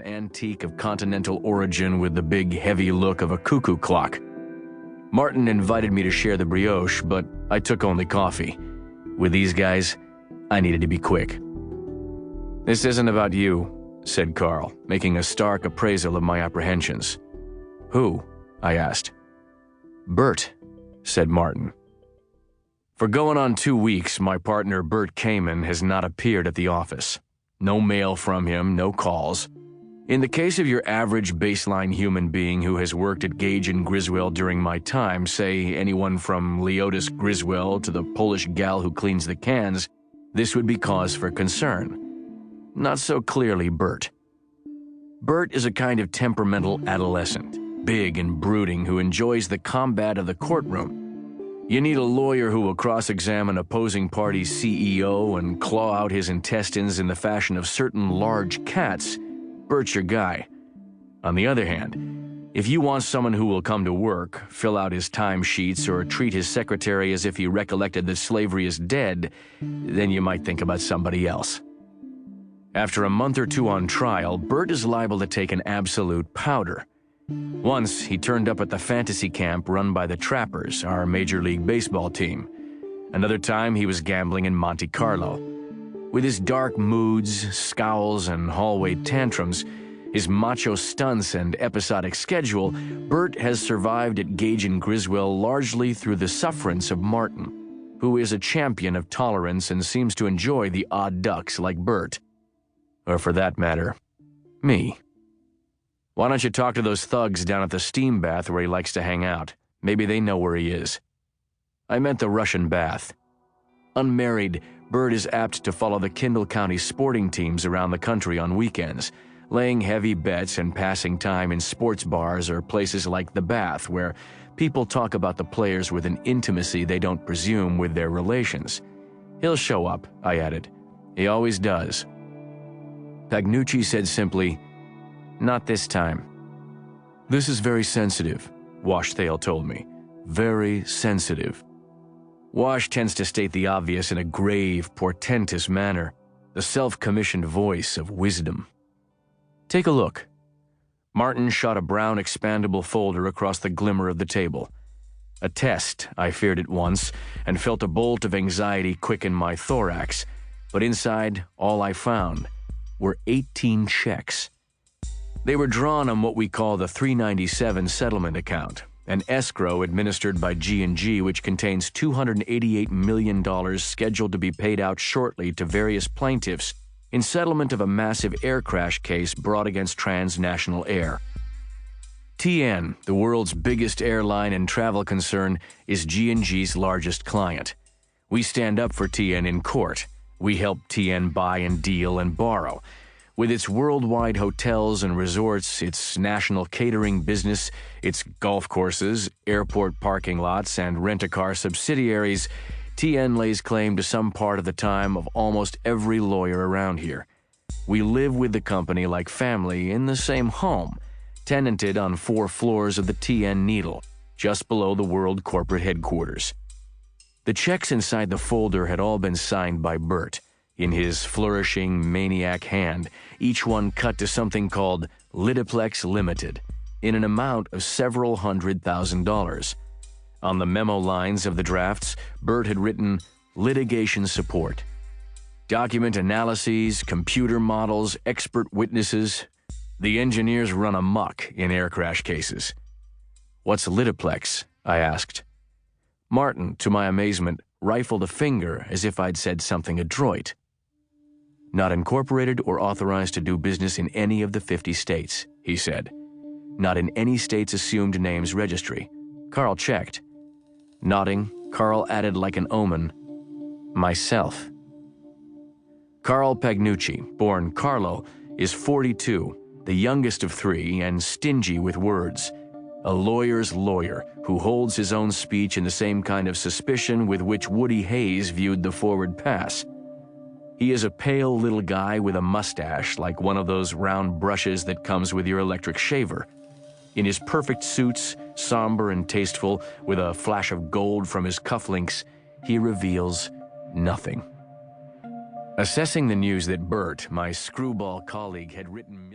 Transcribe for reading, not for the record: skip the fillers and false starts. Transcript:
antique of continental origin with the big, heavy look of a cuckoo clock. Martin invited me to share the brioche, but I took only coffee. With these guys, I needed to be quick. "This isn't about you," said Carl, making a stark appraisal of my apprehensions. "Who?" I asked. "Bert," said Martin. For going on 2 weeks, my partner Bert Kamen has not appeared at the office. No mail from him, no calls. In the case of your average baseline human being who has worked at Gage and Griswell during my time, say anyone from Leotis Griswell to the Polish gal who cleans the cans, this would be cause for concern. Not so clearly Bert. Bert is a kind of temperamental adolescent, big and brooding, who enjoys the combat of the courtroom. You need a lawyer who will cross-examine opposing party's CEO and claw out his intestines in the fashion of certain large cats. Bert's your guy. On the other hand, if you want someone who will come to work, fill out his timesheets, or treat his secretary as if he recollected that slavery is dead, then you might think about somebody else. After a month or two on trial, Bert is liable to take an absolute powder. Once, he turned up at the fantasy camp run by the Trappers, our Major League Baseball team. Another time, he was gambling in Monte Carlo. With his dark moods, scowls, and hallway tantrums, his macho stunts and episodic schedule, Bert has survived at Gage and Griswell largely through the sufferance of Martin, who is a champion of tolerance and seems to enjoy the odd ducks like Bert. Or for that matter, me. "Why don't you talk to those thugs down at the steam bath where he likes to hang out? Maybe they know where he is." I meant the Russian bath. Unmarried, Bert is apt to follow the Kindle County sporting teams around the country on weekends, laying heavy bets and passing time in sports bars or places like the bath, where people talk about the players with an intimacy they don't presume with their relations. "He'll show up," I added. "He always does." Pagnucci said simply, "Not this time." "This is very sensitive," Washthale told me. "Very sensitive." Wash tends to state the obvious in a grave, portentous manner, the self-commissioned voice of wisdom. "Take a look." Martin shot a brown expandable folder across the glimmer of the table. A test, I feared at once, and felt a bolt of anxiety quicken my thorax, but inside, all I found were 18 checks. They were drawn on what we call the 397 settlement account, an escrow administered by G&G which contains $288 million scheduled to be paid out shortly to various plaintiffs in settlement of a massive air crash case brought against Transnational Air. TN, the world's biggest airline and travel concern, is G&G's largest client. We stand up for TN in court. We help TN buy and deal and borrow. With its worldwide hotels and resorts, its national catering business, its golf courses, airport parking lots, and rent-a-car subsidiaries, TN lays claim to some part of the time of almost every lawyer around here. We live with the company like family in the same home, tenanted on 4 floors of the TN Needle, just below the World Corporate Headquarters. The checks inside the folder had all been signed by Bert, in his flourishing maniac hand, each one cut to something called Litiplex Limited, in an amount of several $100,000. On the memo lines of the drafts, Bert had written litigation support. Document analyses, computer models, expert witnesses. The engineers run amok in air crash cases. "What's Litiplex?" I asked. Martin, to my amazement, rifled a finger as if I'd said something adroit. "Not incorporated or authorized to do business in any of the 50 states," he said. "Not in any state's assumed names registry." Carl checked. Nodding, Carl added like an omen, "Myself." Carl Pagnucci, born Carlo, is 42, the youngest of 3 and stingy with words. A lawyer's lawyer who holds his own speech in the same kind of suspicion with which Woody Hayes viewed the forward pass. He is a pale little guy with a mustache like one of those round brushes that comes with your electric shaver. In his perfect suits, somber and tasteful, with a flash of gold from his cufflinks, he reveals nothing. Assessing the news that Bert, my screwball colleague, had written millions